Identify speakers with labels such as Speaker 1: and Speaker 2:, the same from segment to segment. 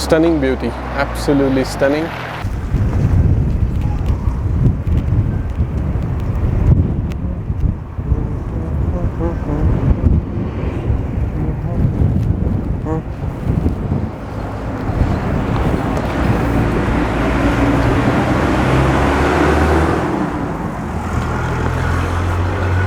Speaker 1: stunning beauty, absolutely stunning.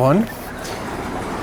Speaker 1: 1.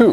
Speaker 1: 2.